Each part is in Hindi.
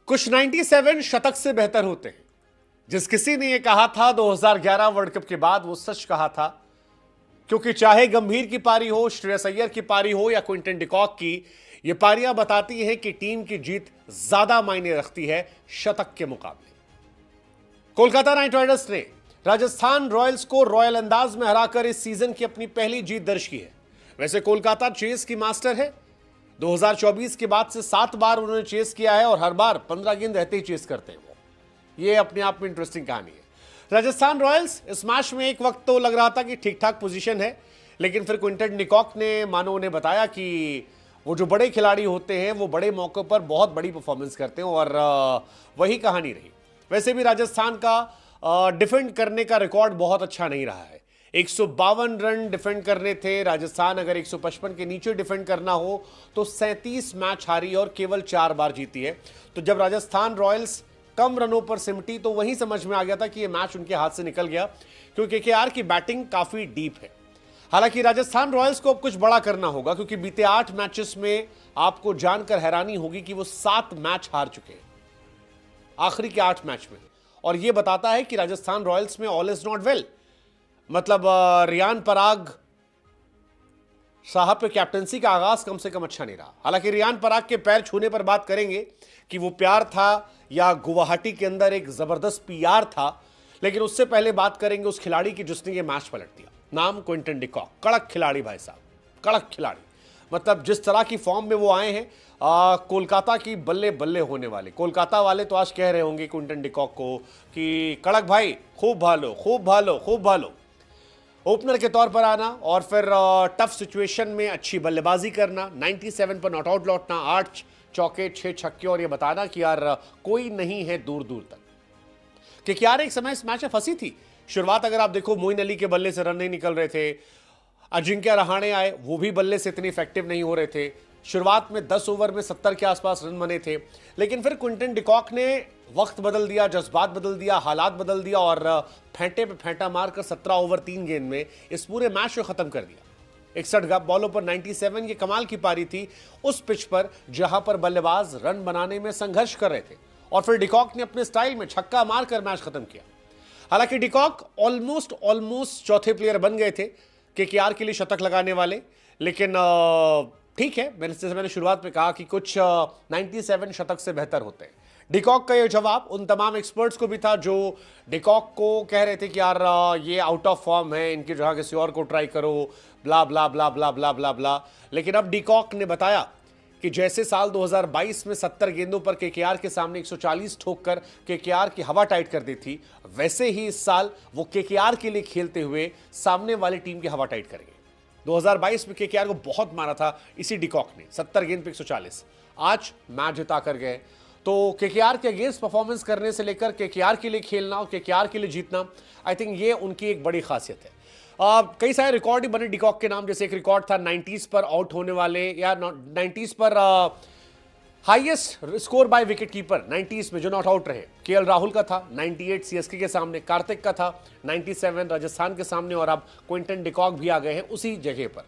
कुछ 97 शतक से बेहतर होते हैं। जिस किसी ने यह कहा था 2011 वर्ल्ड कप के बाद, वो सच कहा था, क्योंकि चाहे गंभीर की पारी हो, श्रेयस अय्यर की पारी हो या क्विंटन डिकॉक की, ये पारियां बताती हैं कि टीम की जीत ज्यादा मायने रखती है शतक के मुकाबले। कोलकाता नाइट राइडर्स ने राजस्थान रॉयल्स को रॉयल अंदाज में हराकर इस सीजन की अपनी पहली जीत दर्ज की है। वैसे कोलकाता चेस की मास्टर है। 2024 के बाद से 7 बार उन्होंने चेस किया है और हर बार 15 गेंद रहते ही चेस करते हैं वो। ये अपने आप में इंटरेस्टिंग कहानी है। राजस्थान रॉयल्स इस मैच में एक वक्त तो लग रहा था कि ठीक ठाक पोजीशन है, लेकिन फिर क्विंटन डिकॉक ने मानो उन्हें बताया कि वो जो बड़े खिलाड़ी होते हैं वो बड़े मौकों पर बहुत बड़ी परफॉर्मेंस करते हैं, और वही कहानी रही। वैसे भी राजस्थान का डिफेंड करने का रिकॉर्ड बहुत अच्छा नहीं रहा है। 152 रन डिफेंड करने थे। राजस्थान अगर 155 के नीचे डिफेंड करना हो तो 37 मैच हारी और केवल 4 बार जीती है। तो जब राजस्थान रॉयल्स कम रनों पर सिमटी तो वहीं समझ में आ गया था कि यह मैच उनके हाथ से निकल गया, क्योंकि केकेआर की बैटिंग काफी डीप है। हालांकि राजस्थान रॉयल्स को अब कुछ बड़ा करना होगा, क्योंकि बीते 8 मैचेस में आपको जानकर हैरानी होगी कि वो 7 मैच हार चुके हैं आखिरी के 8 मैच में। और यह बताता है कि राजस्थान रॉयल्स में ऑल इज नॉट वेल। मतलब रियान पराग साहब पे कैप्टनसी का आगाज कम से कम अच्छा नहीं रहा। हालांकि रियान पराग के पैर छूने पर बात करेंगे कि वो प्यार था या गुवाहाटी के अंदर एक जबरदस्त पीआर था, लेकिन उससे पहले बात करेंगे उस खिलाड़ी की जिसने ये मैच पलट दिया। नाम क्विंटन डिकॉक। कड़क खिलाड़ी भाई साहब, कड़क खिलाड़ी। मतलब जिस तरह की फॉर्म में वो आए हैं, कोलकाता की बल्ले बल्ले होने वाले। कोलकाता वाले तो आज कह रहे होंगे क्विंटन डिकॉक को कि कड़क भाई खूब भालो, खूब भालो, खूब भालो। ओपनर के तौर पर आना और फिर टफ सिचुएशन में अच्छी बल्लेबाजी करना, 97 पर नॉट आउट लौटना, 8 चौके 6 छक्के, और ये बताना कि यार कोई नहीं है दूर दूर तक। केकेआर एक समय इस मैच में फंसी थी। शुरुआत अगर आप देखो, मोइन अली के बल्ले से रन नहीं निकल रहे थे। अजिंक्य रहाणे आए, वो भी बल्ले से इतने इफेक्टिव नहीं हो रहे थे। शुरुआत में 10 ओवर में 70 के आसपास रन बने थे, लेकिन फिर क्विंटन डिकॉक ने वक्त बदल दिया, जज्बात बदल दिया, हालात बदल दिया और फेंटे पे फेंटा मारकर 17 ओवर 3 गेंद में इस पूरे मैच को खत्म कर दिया। 61 बॉलों पर 97, ये कमाल की पारी थी उस पिच पर जहां पर बल्लेबाज रन बनाने में संघर्ष कर रहे थे, और फिर डिकॉक ने अपने स्टाइल में छक्का मारकर मैच खत्म किया। हालांकि डिकॉक ऑलमोस्ट चौथे प्लेयर बन गए थे केकेआर के लिए शतक लगाने वाले, लेकिन ठीक है, मैंने शुरुआत में कहा कि कुछ 97 शतक से बेहतर होते हैं। डिकॉक का ये जवाब उन तमाम एक्सपर्ट्स को भी था जो डिकॉक को कह रहे थे कि यार ये आउट ऑफ फॉर्म है, इनकी जगह किसी और को ट्राई करो, ब्ला ब्ला ब्ला ब्ला ब्ला ब्ला ब्ला। लेकिन अब डिकॉक ने बताया कि जैसे साल 2022 में 70 गेंदों पर केकेआर के सामने 140 ठोककर केकेआर की हवा टाइट कर दी थी, वैसे ही इस साल वो केकेआर के लिए खेलते हुए सामने वाली टीम की हवा टाइट करेंगे। 2022 में केकेआर को बहुत मारा था इसी डिकॉक ने, 70 गेंद पे 140। आज मैच जिता कर गए। तो केकेआर के अगेंस्ट परफॉर्मेंस करने से लेकर केकेआर के लिए खेलना और केकेआर के लिए जीतना, आई थिंक ये उनकी एक बड़ी खासियत है। कई सारे रिकॉर्ड ही बने डिकॉक के नाम। जैसे एक रिकॉर्ड था 90s पर आउट होने वाले, या 90s पर highest score bye wicket keeper 90s में जो नॉट आउट रहे। केएल राहुल का था 98 सीएसके के सामने, कार्तिक का था 97 राजस्थान के सामने, और अब क्विंटन डिकॉक भी आ गए हैं उसी जगह पर।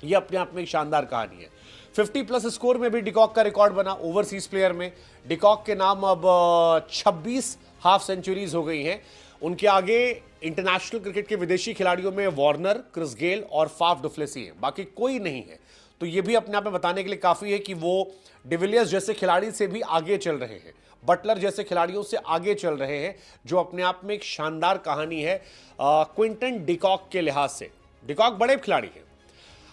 यह अपने आप में एक शानदार कहानी है। 50+ स्कोर में भी डिकॉक का रिकॉर्ड बना ओवरसीज प्लेयर में। डिकॉक के नाम अब 26 हाफ सेंचुरीज हो गई हैं। उनके आगे इंटरनेशनल क्रिकेट के विदेशी खिलाड़ियों में वार्नर, क्रिस गेल और फाफ डुप्लेसी हैं, बाकी कोई नहीं है। तो यह भी अपने आप में बताने के लिए काफी है कि वो डिविलियर्स जैसे खिलाड़ी से भी आगे चल रहे हैं, बटलर जैसे खिलाड़ियों से आगे चल रहे हैं, जो अपने आप में एक शानदार कहानी है क्विंटन डिकॉक के लिहाज से। डिकॉक बड़े खिलाड़ी हैं।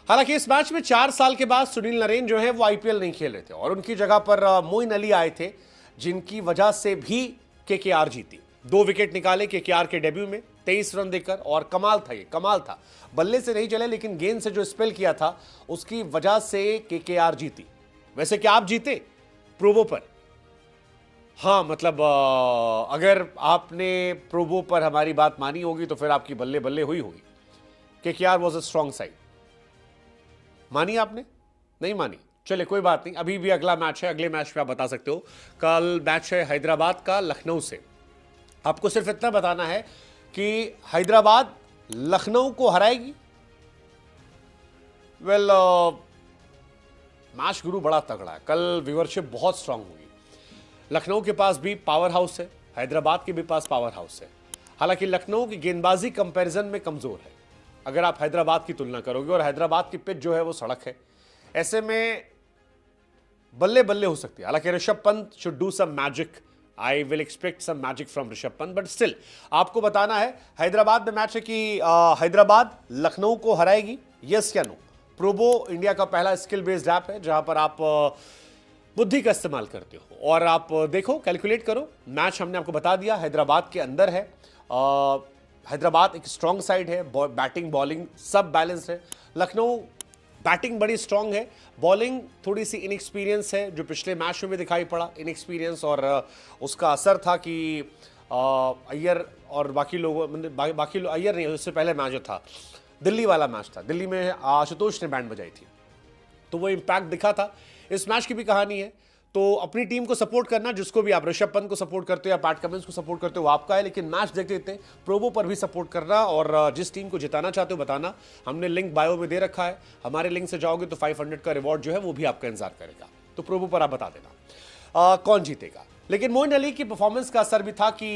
हालांकि इस मैच में 4 साल के बाद सुनील नरेन जो है वो आईपीएल नहीं खेल रहे थे, और उनकी जगह पर मोइन अली आए थे, जिनकी वजह से भी केकेआर जीती। 2 विकेट निकाले केकेआर के डेब्यू में 23 रन देकर, और कमाल था, ये कमाल था। बल्ले से नहीं चले, लेकिन गेंद से जो स्पेल किया था उसकी वजह से केकेआर जीती। वैसे क्या आप जीते प्रोवो पर? हाँ, मतलब अगर आपने प्रोवो पर हमारी बात मानी होगी तो फिर आपकी बल्ले बल्ले हुई होगी। KKR was a strong side. मानी आपने? नहीं मानी? चले कोई बात नहीं, अभी भी अगला मैच है, अगले मैच पे आप बता सकते हो। कल मैच है हैदराबाद का लखनऊ से। आपको सिर्फ इतना बताना है कि हैदराबाद लखनऊ को हराएगी। मैच गुरु बड़ा तगड़ा है, कल व्यूअरशिप बहुत स्ट्रांग होगी। लखनऊ के पास भी पावर हाउस है, हैदराबाद के भी पास पावर हाउस है। हालांकि लखनऊ की गेंदबाजी कंपैरिजन में कमजोर है अगर आप हैदराबाद की तुलना करोगे, और हैदराबाद की पिच जो है वो सड़क है, ऐसे में बल्ले बल्ले हो सकती है। हालांकि Rishabh Pant should do some magic, I will expect some magic from Rishabh Pant, but still आपको बताना है हैदराबाद में मैच है कि हैदराबाद लखनऊ को हराएगी, यस या नो। प्रोबो इंडिया का पहला स्किल बेस्ड ऐप है जहां पर आप बुद्धि का इस्तेमाल करते हो और आप देखो, कैलकुलेट करो। मैच हमने आपको बता दिया हैदराबाद के अंदर है। हैदराबाद एक स्ट्रांग साइड है, बैटिंग बॉलिंग सब बैलेंस है। लखनऊ बैटिंग बड़ी स्ट्रांग है, बॉलिंग थोड़ी सी इनएक्सपीरियंस है, जो पिछले मैच में भी दिखाई पड़ा इनएक्सपीरियंस, और उसका असर था कि अय्यर और बाकी लोगों, बाकी लोग, अय्यर नहीं, उससे पहले मैच जो था दिल्ली वाला मैच था, दिल्ली में आशुतोष ने बैंड बजाई थी, तो वो इम्पैक्ट दिखा था। इस मैच की भी कहानी है, तो अपनी टीम को सपोर्ट करना, जिसको भी आप ऋषभ पंत को सपोर्ट करते हो या पैट कमिंस को सपोर्ट करते हो वो आपका है, लेकिन मैच देखते देखते प्रोबो पर भी सपोर्ट करना और जिस टीम को जिताना चाहते हो बताना। हमने लिंक बायो में दे रखा है, हमारे लिंक से जाओगे तो 500 का रिवॉर्ड जो है वो भी आपका इंतजार करेगा, तो प्रोबो पर आप बता देना कौन जीतेगा। लेकिन मोइन अली की परफॉर्मेंस का असर भी था कि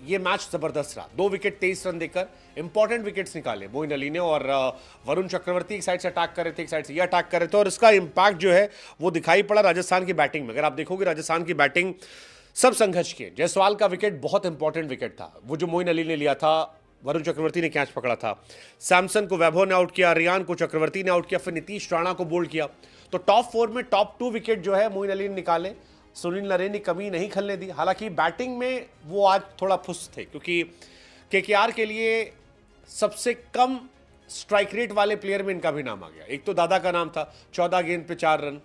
ये मैच जबरदस्त रहा। 2 विकेट 23 रन देकर इंपॉर्टेंट विकेट्स निकाले मोइन अली ने, और वरुण चक्रवर्ती एक साइड से अटैक कर रहे थे, एक साइड से ये अटैक कर रहे थे, और इसका इंपैक्ट जो है वो दिखाई पड़ा राजस्थान की बैटिंग में। अगर आप देखोगे राजस्थान की बैटिंग सब संघर्ष की। जायसवाल का विकेट बहुत इंपॉर्टेंट विकेट था, वो जो मोइन अली ने लिया था, वरुण चक्रवर्ती ने कैच पकड़ा था। सैमसन को वैभव ने आउट किया, रियान को चक्रवर्ती ने आउट किया, फिर नीतीश राणा को बोल्ड किया। तो टॉप 4 में टॉप 2 विकेट जो है मोइन अली ने निकाले, सुनील नरेन ने कमी नहीं खलने दी। हालांकि बैटिंग में वो आज थोड़ा फुस थे, क्योंकि केकेआर के लिए सबसे कम स्ट्राइक रेट वाले प्लेयर में इनका भी नाम आ गया। एक तो दादा का नाम था 14 गेंद पे 4 रन,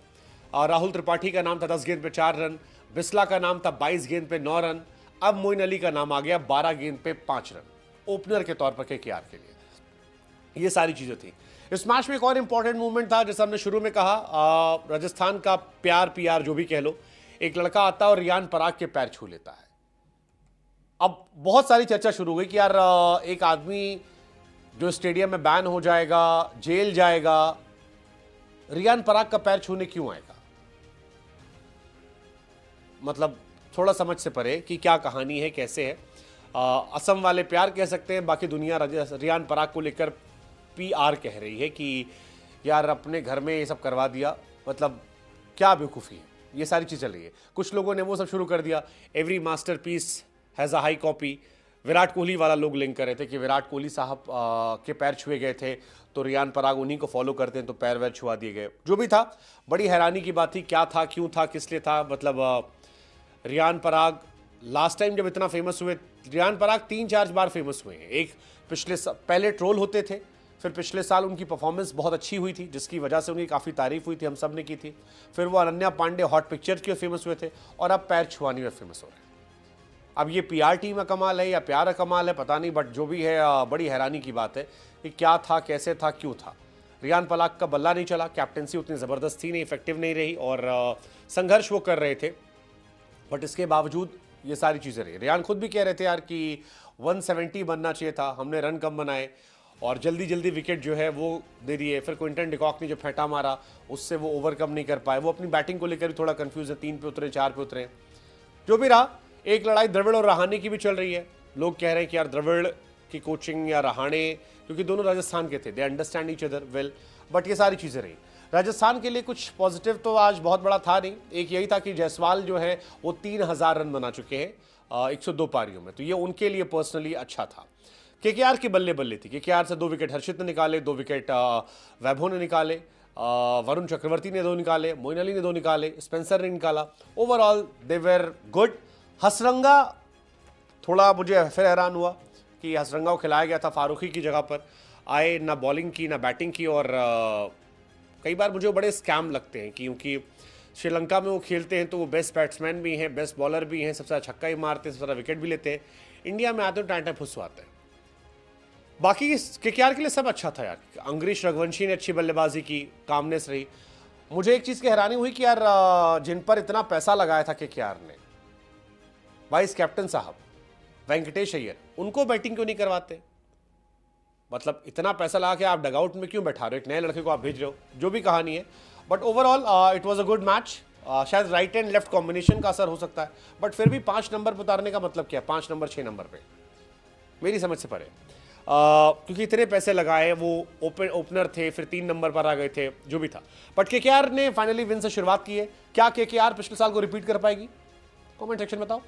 राहुल त्रिपाठी का नाम था 10 गेंद पे 4 रन, बिस्ला का नाम था 22 गेंद पे 9 रन, अब मोइन अली का नाम आ गया 12 गेंद पे 5 रन ओपनर के तौर पर केकेआर के लिए। ये सारी चीजें थी। इस मैच में एक और इंपॉर्टेंट मूवमेंट था, जैसे हमने शुरू में कहा, राजस्थान का प्यार पीआर जो भी कह लो, एक लड़का आता है और रियान पराग के पैर छू लेता है। अब बहुत सारी चर्चा शुरू हो गई कि यार एक आदमी जो स्टेडियम में बैन हो जाएगा, जेल जाएगा, रियान पराग का पैर छूने क्यों आएगा? मतलब थोड़ा समझ से परे कि क्या कहानी है, कैसे है। असम वाले प्यार कह सकते हैं, बाकी दुनिया रियान पराग को लेकर पीआर कह रही है कि यार अपने घर में ये सब करवा दिया, मतलब क्या बेवकूफ़ी है। ये सारी चीज़ चल रही है। कुछ लोगों ने वो सब शुरू कर दिया, every masterpiece has a high copy. Virat Kohli वाला लोग लिंक कर रहे थे कि विराट कोहली साहब के पैर छुए गए थे, तो रियान पराग उन्हीं को फॉलो करते हैं, तो पैर वैर छुआ दिए गए। जो भी था, बड़ी हैरानी की बात थी, क्या था, क्यों था, किस लिए था। मतलब रियान पराग लास्ट टाइम जब इतना फेमस हुए, रियान पराग 3-4 बार फेमस हुए हैं। एक पहले ट्रोल होते थे, फिर पिछले साल उनकी परफॉर्मेंस बहुत अच्छी हुई थी, जिसकी वजह से उनकी काफ़ी तारीफ हुई थी, हम सब ने की थी। फिर वो अनन्या पांडे हॉट पिक्चर के फेमस हुए थे, और अब पैर छुआने में फेमस हो रहे हैं। अब ये पीआर टीम का कमाल है या प्यार का कमाल है पता नहीं, बट जो भी है बड़ी हैरानी की बात है कि क्या था, कैसे था, क्यों था। रियान पराग का बल्ला नहीं चला, कैप्टनसी उतनी ज़बरदस्त थी नहीं, इफेक्टिव नहीं रही, और संघर्ष वो कर रहे थे, बट इसके बावजूद ये सारी चीज़ें रही। रियान खुद भी कह रहे थे यार कि 170 बनना चाहिए था, हमने रन कम बनाए और जल्दी जल्दी विकेट जो है वो दे दिए। फिर क्विंटन डिकॉक ने जो फेंटा मारा उससे वो ओवरकम नहीं कर पाए। वो अपनी बैटिंग को लेकर भी थोड़ा कंफ्यूज है, 3 पे उतरे, 4 पे उतरे। जो भी रहा, एक लड़ाई द्रविड़ और रहाणे की भी चल रही है। लोग कह रहे हैं कि यार द्रविड़ की कोचिंग या रहाणे, क्योंकि दोनों राजस्थान के थे, they understand each other well, but ये सारी चीज़ें रही। राजस्थान के लिए कुछ पॉजिटिव तो आज बहुत बड़ा था नहीं। एक यही था कि जायसवाल जो है वो 3000 रन बना चुके हैं 102 पारियों में, तो ये उनके लिए पर्सनली अच्छा था। केकेआर की बल्ले बल्ले थी। केकेआर से 2 विकेट हर्षित ने निकाले, 2 विकेट वैभव ने निकाले, वरुण चक्रवर्ती ने 2 निकाले, मोइन अली ने 2 निकाले, स्पेंसर ने निकाला। Overall they were good. Hasaranga थोड़ा मुझे फिर हैरान हुआ कि हसरंगा को खिलाया गया था फारूकी की जगह पर, आए ना बॉलिंग की ना बैटिंग की, और कई बार मुझे बड़े स्कैम लगते हैं क्योंकि श्रीलंका में वो खेलते हैं तो वो बेस्ट बैट्समैन भी हैं, बेस्ट बॉलर भी हैं, सबसे ज़्यादा छक्का ही मारते हैं, सबसे ज़्यादा विकेट भी लेते हैं। इंडिया में आते हैं टाइम फुसवाते हैं। बाकी केकेआर के लिए सब अच्छा था यार। अंग्रेश रघुवंशी ने अच्छी बल्लेबाजी की, कामनेस रही। मुझे एक चीज़ की हैरानी हुई कि यार जिन पर इतना पैसा लगाया था केकेआर ने, वाइस कैप्टन साहब वेंकटेश अय्यर, उनको बैटिंग क्यों नहीं करवाते? मतलब इतना पैसा लगा के आप डगआउट में क्यों बैठा रहे हो? एक नए लड़के को आप भेज रहे हो, जो भी कहानी है। But overall it was a good match. शायद राइट एंड लेफ्ट कॉम्बिनेशन का असर हो सकता है, बट फिर भी 5 नंबर पर उतारने का मतलब क्या है? 5 नंबर 6 नंबर पे मेरी समझ से परे, क्योंकि इतने पैसे लगाए, वो ओपनर थे, फिर 3 नंबर पर आ गए थे, जो भी था। बट केकेआर ने फाइनली विन से शुरुआत की है। क्या केकेआर पिछले साल को रिपीट कर पाएगी? कमेंट सेक्शन में बताओ।